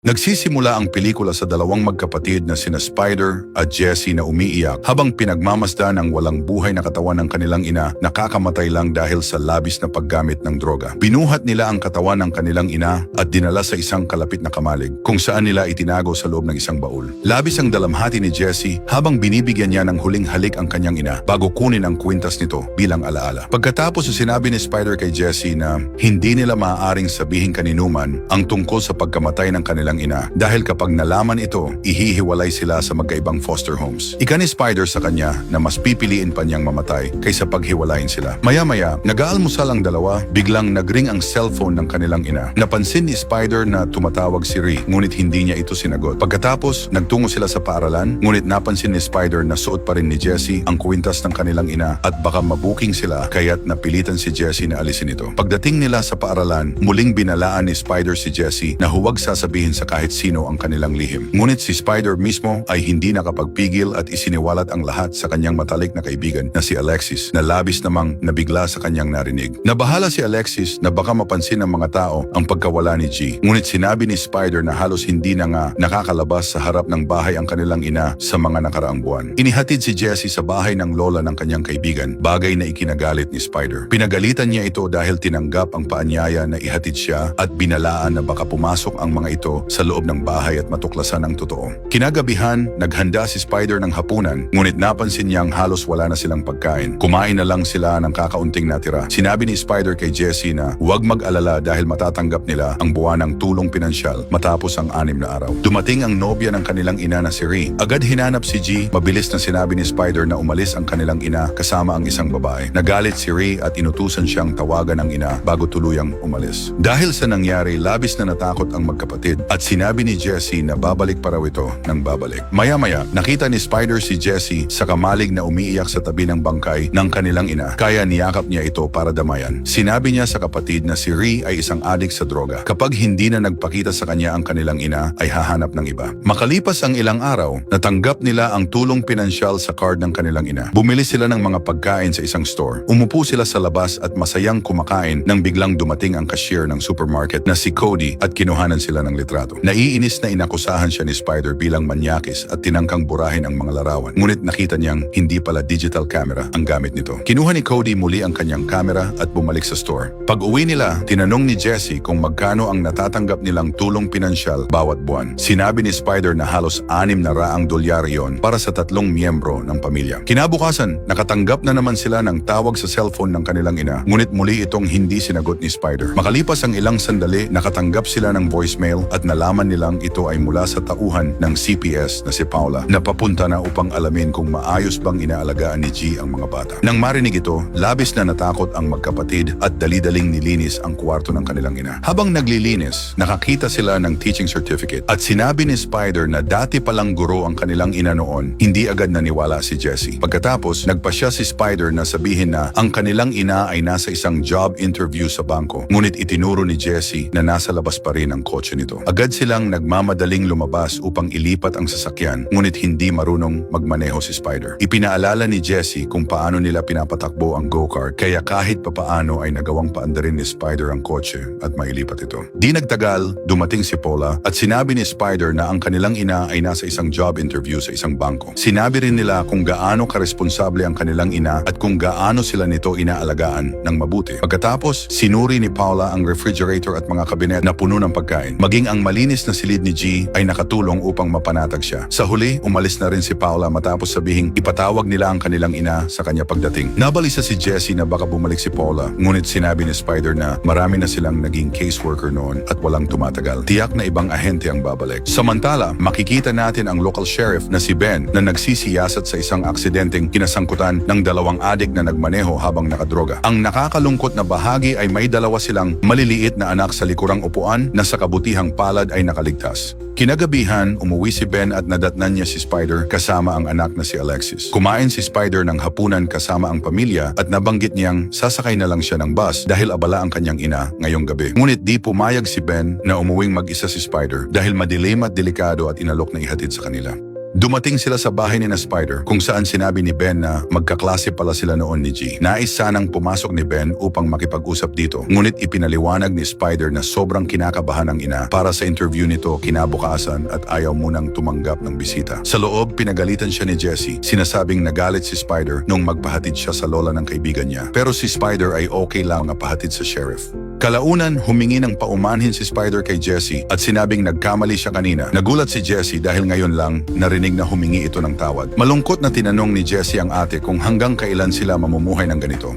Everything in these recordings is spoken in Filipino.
Nagsisimula ang pelikula sa dalawang magkapatid na sina Spider at Jessie na umiiyak habang pinagmamasdan ang walang buhay na katawan ng kanilang ina na kakamatay lang dahil sa labis na paggamit ng droga. Binuhat nila ang katawan ng kanilang ina at dinala sa isang kalapit na kamalig kung saan nila itinago sa loob ng isang baul. Labis ang dalamhati ni Jessie habang binibigyan niya ng huling halik ang kanyang ina bago kunin ang kwintas nito bilang alaala. Pagkatapos sinabi ni Spider kay Jessie na hindi nila maaaring sabihin kaninuman ang tungkol sa pagkamatay ng kanilang ina dahil kapag nalaman ito, ihihiwalay sila sa magkaibang foster homes. Ika ni Spider sa kanya na mas pipiliin pa niyang mamatay kaysa paghiwalayin sila. Maya-maya, nag-aalmusal ang dalawa, biglang nagring ang cellphone ng kanilang ina. Napansin ni Spider na tumatawag si Ree, ngunit hindi niya ito sinagot. Pagkatapos, nagtungo sila sa paaralan, ngunit napansin ni Spider na suot pa rin ni Jessie ang kwintas ng kanilang ina at baka mabuking sila kaya't napilitan si Jessie na alisin ito. Pagdating nila sa paaralan, muling binalaan ni Spider si Jessie na huwag sasabihin sa kahit sino ang kanilang lihim. Ngunit si Spider mismo ay hindi nakapagpigil at isiniwalat ang lahat sa kanyang matalik na kaibigan na si Alexis na labis namang nabigla sa kanyang narinig. Nabahala si Alexis na baka mapansin ng mga tao ang pagkawala ni G. Ngunit sinabi ni Spider na halos hindi na nga nakakalabas sa harap ng bahay ang kanilang ina sa mga nakaraang buwan. Inihatid si Jessie sa bahay ng lola ng kanyang kaibigan, bagay na ikinagalit ni Spider. Pinagalitan niya ito dahil tinanggap ang paanyaya na ihatid siya at binalaan na baka pumasok ang mga ito sa loob ng bahay at matuklasan ang totoo. Kinagabihan, naghanda si Spider ng hapunan, ngunit napansin niyang halos wala na silang pagkain. Kumain na lang sila ng kakaunting natira. Sinabi ni Spider kay Jessie na huwag mag-alala dahil matatanggap nila ang buwan ng tulong pinansyal matapos ang 6 na araw. Dumating ang nobya ng kanilang ina na si Ree. Agad hinanap si G, mabilis na sinabi ni Spider na umalis ang kanilang ina kasama ang isang babae. Nagalit si Ree at inutusan siyang tawagan ng ina bago tuluyang umalis. Dahil sa nangyari, labis na natakot ang magkapatid at sinabi ni Jessie na babalik pa raw ito ng babalik. Maya-maya, nakita ni Spider si Jessie sa kamalig na umiiyak sa tabi ng bangkay ng kanilang ina, kaya niyakap niya ito para damayan. Sinabi niya sa kapatid na si Ree ay isang adik sa droga. Kapag hindi na nagpakita sa kanya ang kanilang ina, ay hahanap ng iba. Makalipas ang ilang araw, natanggap nila ang tulong pinansyal sa card ng kanilang ina. Bumili sila ng mga pagkain sa isang store. Umupo sila sa labas at masayang kumakain nang biglang dumating ang cashier ng supermarket na si Cody at kinuhanan sila ng litrato. Naiinis na inakusahan siya ni Spider bilang manyakis at tinangkang burahin ang mga larawan. Ngunit nakita niyang hindi pala digital camera ang gamit nito. Kinuha ni Cody muli ang kanyang camera at bumalik sa store. Pag-uwi nila, tinanong ni Jessie kung magkano ang natatanggap nilang tulong pinansyal bawat buwan. Sinabi ni Spider na halos $600 yon para sa 3 miyembro ng pamilya. Kinabukasan, nakatanggap na naman sila ng tawag sa cellphone ng kanilang ina, ngunit muli itong hindi sinagot ni Spider. Makalipas ang ilang sandali, nakatanggap sila ng voicemail at nalaman nilang ito ay mula sa tauhan ng CPS na si Paula na papunta na upang alamin kung maayos bang inaalagaan ni G ang mga bata. Nang marinig ito, labis na natakot ang magkapatid at dali-daling nilinis ang kwarto ng kanilang ina. Habang naglilinis, nakakita sila ng teaching certificate at sinabi ni Spider na dati palang guro ang kanilang ina noon, hindi agad naniwala si Jessie. Pagkatapos, nagpasya si Spider na sabihin na ang kanilang ina ay nasa isang job interview sa bangko, ngunit itinuro ni Jessie na nasa labas pa rin ang kotse nito. Agad silang nagmamadaling lumabas upang ilipat ang sasakyan, ngunit hindi marunong magmaneho si Spider. Ipinaalala ni Jessie kung paano nila pinapatakbo ang go-kart, kaya kahit papaano ay nagawang paandarin ni Spider ang kotse at mailipat ito. Di nagtagal, dumating si Paula at sinabi ni Spider na ang kanilang ina ay nasa isang job interview sa isang bangko. Sinabi rin nila kung gaano karesponsable ang kanilang ina at kung gaano sila nito inaalagaan ng mabuti. Pagkatapos, sinuri ni Paula ang refrigerator at mga kabinet na puno ng pagkain. Maging ang malinis na silid ni G ay nakatulong upang mapanatag siya. Sa huli, umalis na rin si Paula matapos sabihing ipatawag nila ang kanilang ina sa kanya pagdating. Nabalisa si Jessie na baka bumalik si Paula, ngunit sinabi ni Spider na marami na silang naging caseworker noon at walang tumatagal. Tiyak na ibang ahente ang babalik. Samantala, makikita natin ang local sheriff na si Ben na nagsisiyasat sa isang aksidenteng kinasangkutan ng 2 adik na nagmaneho habang nakadroga. Ang nakakalungkot na bahagi ay may 2 silang maliliit na anak sa likurang upuan na sa kabutihang palad ay nakaligtas. Kinagabihan, umuwi si Ben at nadatnan niya si Spider kasama ang anak na si Alexis. Kumain si Spider ng hapunan kasama ang pamilya at nabanggit niyang sasakay na lang siya ng bus dahil abala ang kanyang ina ngayong gabi. Ngunit di pumayag si Ben na umuwing mag-isa si Spider dahil madilim at delikado at inalok na ihatid sa kanila. Dumating sila sa bahay ni Spider kung saan sinabi ni Ben na magkaklase pala sila noon ni G. Nais sanang pumasok ni Ben upang makipag-usap dito. Ngunit ipinaliwanag ni Spider na sobrang kinakabahan ng ina para sa interview nito kinabukasan at ayaw munang tumanggap ng bisita. Sa loob, pinagalitan siya ni Jessie. Sinasabing nagalit si Spider nung magpahatid siya sa lola ng kaibigan niya. Pero si Spider ay okay lang mapahatid sa sheriff. Kalaunan, humingi ng paumanhin si Spider kay Jessie at sinabing nagkamali siya kanina. Nagulat si Jessie dahil ngayon lang narinig na humingi ito ng tawad. Malungkot na tinanong ni Jessie ang ate kung hanggang kailan sila mamumuhay ng ganito.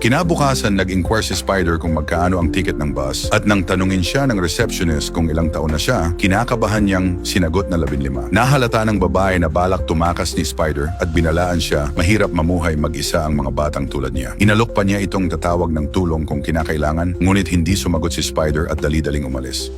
Kinabukasan, nag-inquire si Spider kung magkaano ang ticket ng bus at nang tanungin siya ng receptionist kung ilang taon na siya, kinakabahan niyang sinagot na 15. Nahalata ng babae na balak tumakas ni Spider at binalaan siya mahirap mamuhay mag-isa ang mga batang tulad niya. Inalok pa niya itong tatawag ng tulong kung kinakailangan, ngunit hindi sumagot si Spider at dali-daling umalis.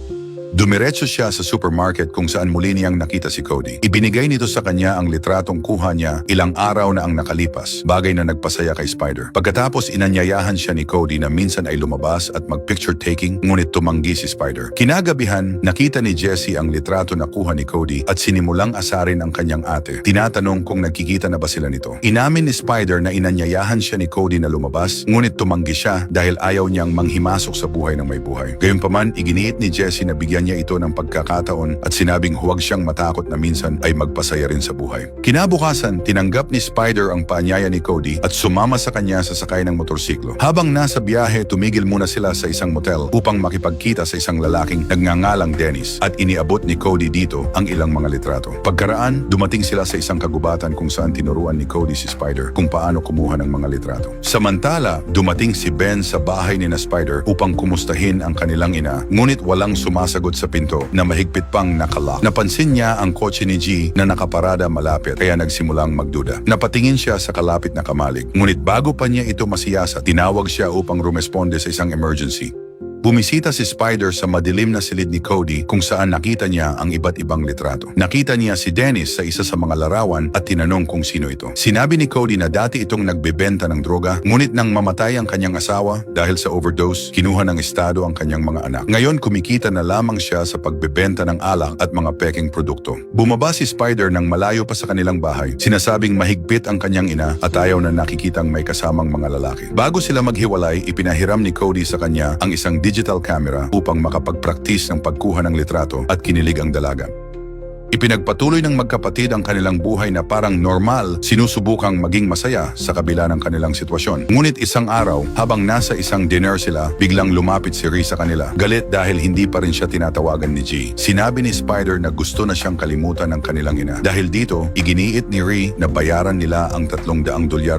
Dumiretso siya sa supermarket kung saan muli niyang nakita si Cody. Ibinigay nito sa kanya ang litratong kuha niya ilang araw na ang nakalipas, bagay na nagpasaya kay Spider. Pagkatapos inanyayahan siya ni Cody na minsan ay lumabas at mag-picture taking, ngunit tumanggi si Spider. Kinagabihan, nakita ni Jessie ang litrato na kuha ni Cody at sinimulang asarin ang kanyang ate. Tinatanong kung nagkikita na ba sila nito. Inamin ni Spider na inanyayahan siya ni Cody na lumabas, ngunit tumanggi siya dahil ayaw niyang manghimasok sa buhay ng may buhay. Gayunpaman, iginiit ni Jessie na bigyan niya ito ng pagkakataon at sinabing huwag siyang matakot na minsan ay magpasaya rin sa buhay. Kinabukasan, tinanggap ni Spider ang paanyaya ni Cody at sumama sa kanya sa sakay ng motorsiklo. Habang nasa biyahe, tumigil muna sila sa isang motel upang makipagkita sa isang lalaking nagngangalang Dennis at iniabot ni Cody dito ang ilang mga litrato. Pagkaraan, dumating sila sa isang kagubatan kung saan tinuruan ni Cody si Spider kung paano kumuha ng mga litrato. Samantala, dumating si Ben sa bahay ni Spider upang kumustahin ang kanilang ina, ngunit walang sumasagot sa pinto na mahigpit pang nakalock. Napansin niya ang kotse ni G na nakaparada malapit kaya nagsimulang magduda. Napatingin siya sa kalapit na kamalig. Ngunit bago pa niya ito masiyasa, tinawag siya upang rumesponde sa isang emergency. Bumisita si Spider sa madilim na silid ni Cody kung saan nakita niya ang iba't ibang litrato. Nakita niya si Dennis sa isa sa mga larawan at tinanong kung sino ito. Sinabi ni Cody na dati itong nagbebenta ng droga, ngunit nang mamatay ang kanyang asawa dahil sa overdose, kinuha ng estado ang kanyang mga anak. Ngayon kumikita na lamang siya sa pagbebenta ng alak at mga peking produkto. Bumaba si Spider nang malayo pa sa kanilang bahay. Sinasabing mahigpit ang kanyang ina at ayaw na nakikitang may kasamang mga lalaki. Bago sila maghiwalay, ipinahiram ni Cody sa kanya ang isang digital camera upang makapag-practice ng pagkuha ng litrato at kinilig ang dalaga. Ipinagpatuloy ng magkapatid ang kanilang buhay na parang normal, sinusubukang maging masaya sa kabila ng kanilang sitwasyon. Ngunit isang araw, habang nasa isang dinner sila, biglang lumapit si Ree sa kanila. Galit dahil hindi pa rin siya tinatawagan ni G. Sinabi ni Spider na gusto na siyang kalimutan ng kanilang ina. Dahil dito, iginiit ni Ree na bayaran nila ang $300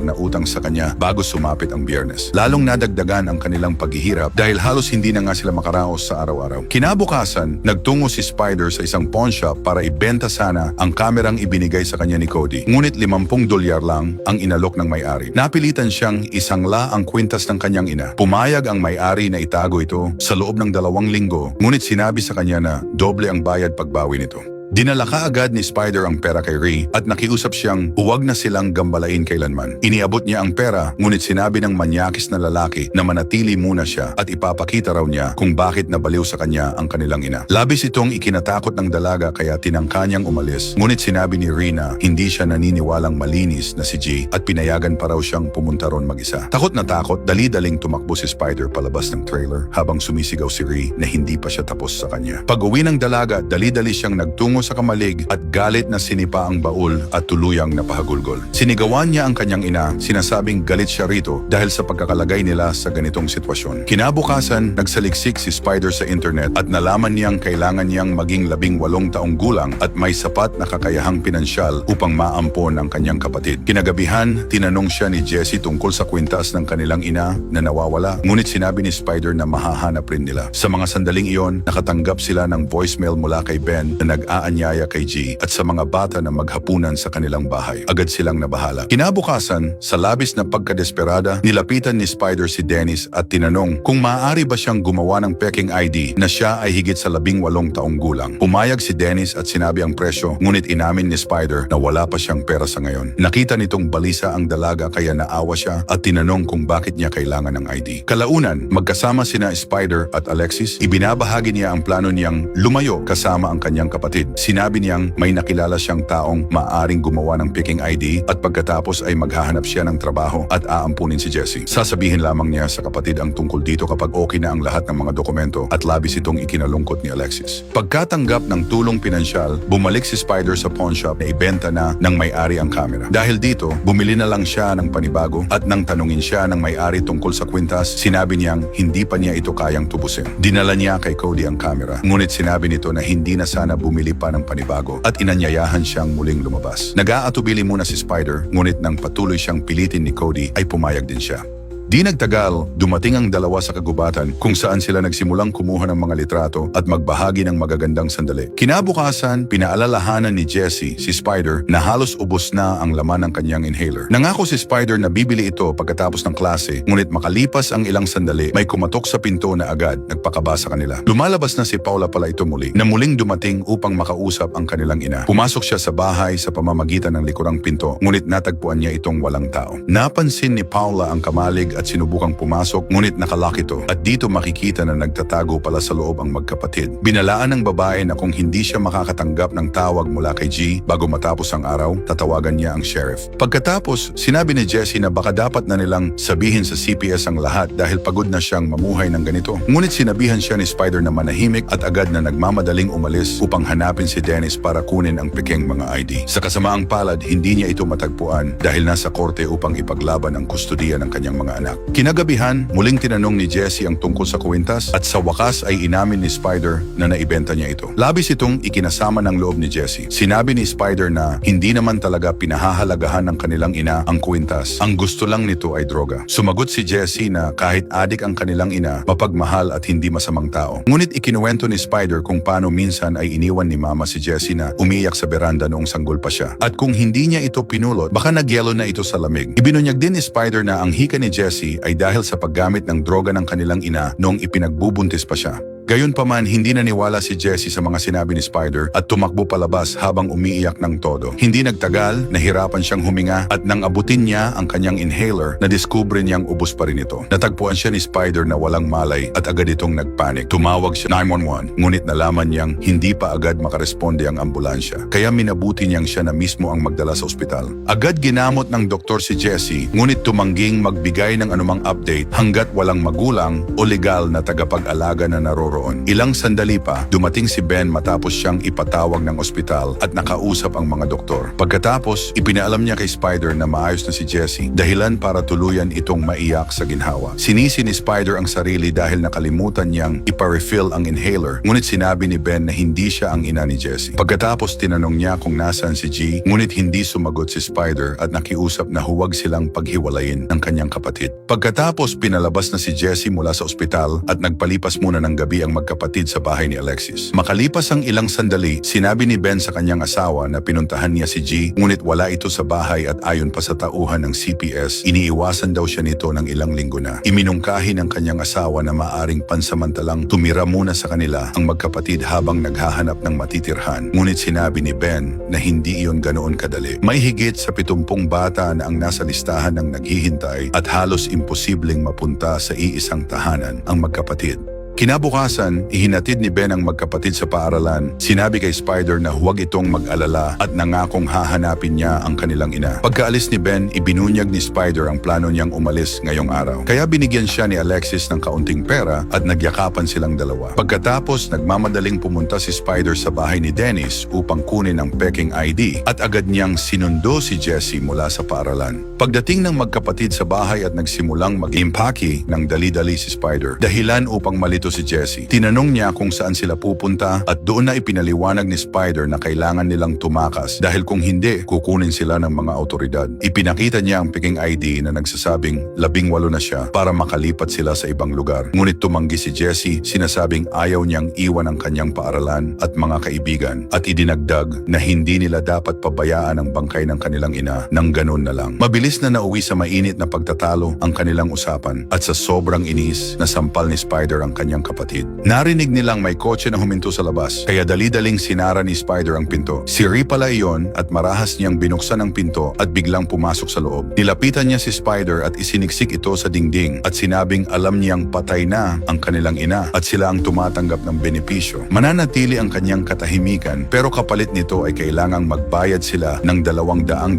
na utang sa kanya bago sumapit ang Biyernes. Lalong nadagdagan ang kanilang paghihirap dahil halos hindi na nga sila makaraos sa araw-araw. Kinabukasan, nagtungo si Spider sa isang pawn shop para ibenta sana ang kamerang ibinigay sa kanya ni Cody. Ngunit $50 lang ang inalok ng may-ari. Napilitan siyang isangla ang kwintas ng kanyang ina. Pumayag ang may-ari na itago ito sa loob ng 2 linggo, ngunit sinabi sa kanya na doble ang bayad pagbawi nito. Dinala kaagad ni Spider ang pera kay Ree at nakiusap siyang huwag na silang gambalain kailanman. Iniabot niya ang pera, ngunit sinabi ng manyakis na lalaki na manatili muna siya at ipapakita raw niya kung bakit nabaliw sa kanya ang kanilang ina. Labis itong ikinatakot ng dalaga kaya tinangka niyang umalis, ngunit sinabi ni Ree na hindi siya naniniwalang malinis na si G at pinayagan pa raw siyang pumunta ron mag-isa. Takot na takot, dali-daling tumakbo si Spider palabas ng trailer habang sumisigaw si Ree na hindi pa siya tapos sa kanya. Pag-uwi ng dalaga, dali-dali siyang nagtungo sa kamalig at galit na sinipa ang baul at tuluyang napahagulgol. Sinigawan niya ang kanyang ina, sinasabing galit siya rito dahil sa pagkakalagay nila sa ganitong sitwasyon. Kinabukasan, nagsaliksik si Spider sa internet at nalaman niyang kailangan niyang maging 18 taong gulang at may sapat na kakayahang pinansyal upang maampon ang kanyang kapatid. Kinagabihan, tinanong siya ni Jessie tungkol sa kwintas ng kanilang ina na nawawala, ngunit sinabi ni Spider na mahahanap rin nila. Sa mga sandaling iyon, nakatanggap sila ng voicemail mula kay Ben na nag-aanyaya kay G at sa mga bata na maghapunan sa kanilang bahay. Agad silang nabahala. Kinabukasan, sa labis na pagkadesperada, nilapitan ni Spider si Dennis at tinanong kung maaari ba siyang gumawa ng peking ID na siya ay higit sa 18 taong gulang. Pumayag si Dennis at sinabi ang presyo, ngunit inamin ni Spider na wala pa siyang pera sa ngayon. Nakita nitong balisa ang dalaga kaya naawa siya at tinanong kung bakit niya kailangan ng ID. Kalaunan, magkasama sina Spider at Alexis, ibinabahagi niya ang plano niyang lumayo kasama ang kanyang kapatid. Sinabi niyang may nakilala siyang taong maaring gumawa ng peking ID at pagkatapos ay maghahanap siya ng trabaho at aampunin si Jessie. Sasabihin lamang niya sa kapatid ang tungkol dito kapag okay na ang lahat ng mga dokumento at labis itong ikinalungkot ni Alexis. Pagkatanggap ng tulong pinansyal, bumalik si Spider sa pawn shop na ibenta na ng may-ari ang kamera. Dahil dito, bumili na lang siya ng panibago at nang tanungin siya ng may-ari tungkol sa kwintas, sinabi niyang hindi pa niya ito kayang tubusin. Dinala niya kay Cody ang kamera, ngunit sinabi nito na hindi na sana bumili pa ng panibago at inanyayahan siyang muling lumabas. Nag-aatubili muna si Spider, ngunit nang patuloy siyang pilitin ni Cody ay pumayag din siya. Di nagtagal, dumating ang dalawa sa kagubatan kung saan sila nagsimulang kumuha ng mga litrato at magbahagi ng magagandang sandali. Kinabukasan, pinaalalahanan ni Jessie si Spider na halos ubos na ang laman ng kanyang inhaler. Nangako si Spider na bibili ito pagkatapos ng klase, ngunit makalipas ang ilang sandali, may kumatok sa pinto na agad nagpakaba sa kanila. Lumalabas na si Paula pala ito muli, na muling dumating upang makausap ang kanilang ina. Pumasok siya sa bahay sa pamamagitan ng likurang pinto, ngunit natagpuan niya itong walang tao. Napansin ni Paula ang kamalig at sinubukang pumasok, ngunit nakalock ito at dito makikita na nagtatago pala sa loob ang magkapatid. Binalaan ng babae na kung hindi siya makakatanggap ng tawag mula kay G bago matapos ang araw, tatawagan niya ang sheriff. Pagkatapos, sinabi ni Jessie na baka dapat na nilang sabihin sa CPS ang lahat dahil pagod na siyang mamuhay ng ganito. Ngunit sinabihan siya ni Spider na manahimik at agad na nagmamadaling umalis upang hanapin si Dennis para kunin ang peking mga ID. Sa kasamaang palad, hindi niya ito matagpuan dahil nasa korte upang ipaglaban ang kustudiya ng kanyang mga anak. Kinagabihan, muling tinanong ni Jessie ang tungkol sa kwintas at sa wakas ay inamin ni Spider na naibenta niya ito. Labis itong ikinasama ng loob ni Jessie. Sinabi ni Spider na hindi naman talaga pinahahalagahan ng kanilang ina ang kwintas. Ang gusto lang nito ay droga. Sumagot si Jessie na kahit adik ang kanilang ina, mapagmahal at hindi masamang tao. Ngunit ikinuwento ni Spider kung paano minsan ay iniwan ni Mama si Jessie na umiyak sa beranda noong sanggol pa siya. At kung hindi niya ito pinulot, baka nagyelo na ito sa lamig. Ibinunyag din ni Spider na ang hika ni Jessie ay dahil sa paggamit ng droga ng kanilang ina noong ipinagbubuntis pa siya. Gayunpaman, hindi naniwala si Jessie sa mga sinabi ni Spider at tumakbo palabas habang umiiyak ng todo. Hindi nagtagal, nahirapan siyang huminga at nang abutin niya ang kanyang inhaler, nadiskubre niyang ubos pa rin ito. Natagpuan siya ni Spider na walang malay at agad itong nagpanik. Tumawag siya 911, ngunit nalaman niyang hindi pa agad makaresponde ang ambulansya. Kaya minabuti niyang siya na mismo ang magdala sa ospital. Agad ginamot ng doktor si Jessie, ngunit tumangging magbigay ng anumang update hanggat walang magulang o legal na tagapag-alaga na naroroon. Ilang sandali pa, dumating si Ben matapos siyang ipatawag ng ospital at nakausap ang mga doktor. Pagkatapos, ipinaalam niya kay Spider na maayos na si Jessie, dahilan para tuluyan itong maiyak sa ginhawa. Sinisi ni Spider ang sarili dahil nakalimutan niyang ipa-refill ang inhaler, ngunit sinabi ni Ben na hindi siya ang ina ni Jessie. Pagkatapos tinanong niya kung nasaan si G, ngunit hindi sumagot si Spider at nakiusap na huwag silang paghiwalayin ng kanyang kapatid. Pagkatapos pinalabas na si Jessie mula sa ospital at nagpalipas muna ng gabi ang magkapatid sa bahay ni Alexis. Makalipas ang ilang sandali, sinabi ni Ben sa kanyang asawa na pinuntahan niya si G, ngunit wala ito sa bahay at ayon pa sa tauhan ng CPS, iniiwasan daw siya nito ng ilang linggo na. Iminungkahi ng kanyang asawa na maaring pansamantalang tumira muna sa kanila ang magkapatid habang naghahanap ng matitirhan. Ngunit sinabi ni Ben na hindi iyon ganoon kadali. May higit sa 70 bata na ang nasa listahan ng naghihintay at halos imposibleng mapunta sa iisang tahanan ang magkapatid. Kinabukasan, ihinatid ni Ben ang magkapatid sa paaralan. Sinabi kay Spider na huwag itong mag-alala at nangakong hahanapin niya ang kanilang ina. Pagkaalis ni Ben, ibinunyag ni Spider ang plano niyang umalis ngayong araw. Kaya binigyan siya ni Alexis ng kaunting pera at nagyakapan silang dalawa. Pagkatapos, nagmamadaling pumunta si Spider sa bahay ni Dennis upang kunin ang peking ID at agad niyang sinundo si Jessie mula sa paaralan. Pagdating ng magkapatid sa bahay at nagsimulang mag-impaki ng dali-dali si Spider, dahilan upang malito si Jessie. Tinanong niya kung saan sila pupunta at doon na ipinaliwanag ni Spider na kailangan nilang tumakas dahil kung hindi, kukunin sila ng mga autoridad. Ipinakita niya ang peking ID na nagsasabing 18 na siya para makalipat sila sa ibang lugar. Ngunit tumanggi si Jessie, sinasabing ayaw niyang iwan ang kanyang paaralan at mga kaibigan at idinagdag na hindi nila dapat pabayaan ang bangkay ng kanilang ina nang ganun na lang. Mabilis na nauwi sa mainit na pagtatalo ang kanilang usapan at sa sobrang inis, nasampal ni Spider ang kanyang kanyang kapatid. Narinig nilang may kotse na huminto sa labas, kaya dali-daling sinara ni Spider ang pinto. Si Ree pala iyon at marahas niyang binuksan ang pinto at biglang pumasok sa loob. Nilapitan niya si Spider at isiniksik ito sa dingding at sinabing alam niyang patay na ang kanilang ina at sila ang tumatanggap ng benepisyo. Mananatili ang kanyang katahimikan pero kapalit nito ay kailangang magbayad sila ng $200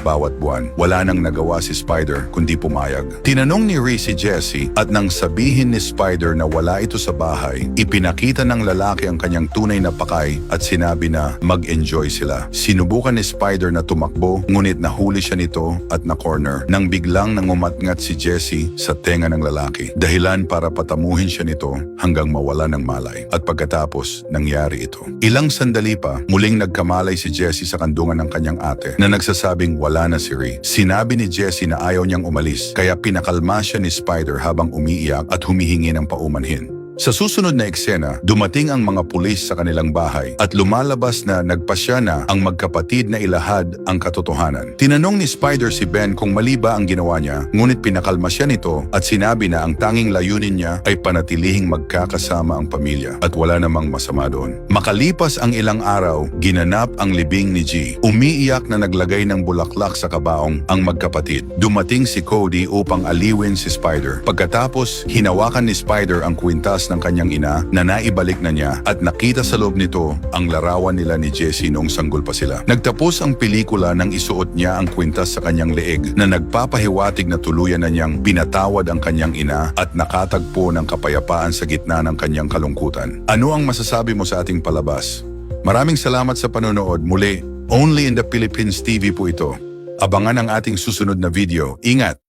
bawat buwan. Wala nang nagawa si Spider kundi pumayag. Tinanong ni Ree si Jessie at nang sabihin ni Spider na wala ito sa bahay, ipinakita ng lalaki ang kanyang tunay na pakay at sinabi na mag-enjoy sila. Sinubukan ni Spider na tumakbo ngunit nahuli siya nito at na-corner nang biglang nangumatngat si Jessie sa tenga ng lalaki. Dahilan para patamuhin siya nito hanggang mawala ng malay. At pagkatapos, nangyari ito. Ilang sandali pa, muling nagkamalay si Jessie sa kandungan ng kanyang ate na nagsasabing wala na si Ree. Sinabi ni Jessie na ayaw niyang umalis kaya pinakalma siya ni Spider habang umiiyak at humihingi ng paumanhin. Sa susunod na eksena, dumating ang mga pulis sa kanilang bahay at lumalabas na nagpasya na ang magkapatid na ilahad ang katotohanan. Tinanong ni Spider si Ben kung mali ba ang ginawa niya, ngunit pinakalma siya nito at sinabi na ang tanging layunin niya ay panatilihing magkakasama ang pamilya at wala namang masama doon. Makalipas ang ilang araw, ginanap ang libing ni G. Umiiyak na naglagay ng bulaklak sa kabaong ang magkapatid. Dumating si Cody upang aliwin si Spider. Pagkatapos, hinawakan ni Spider ang kwintas ng kanyang ina na naibalik na niya at nakita sa loob nito ang larawan nila ni Jessie noong sanggol pa sila. Nagtapos ang pelikula nang isuot niya ang kwintas sa kanyang leeg na nagpapahiwatig na tuluyan na niyang pinatawad ang kanyang ina at nakatagpo ng kapayapaan sa gitna ng kanyang kalungkutan. Ano ang masasabi mo sa ating palabas? Maraming salamat sa panonood. Muli, Only in the Philippines TV po ito. Abangan ang ating susunod na video. Ingat!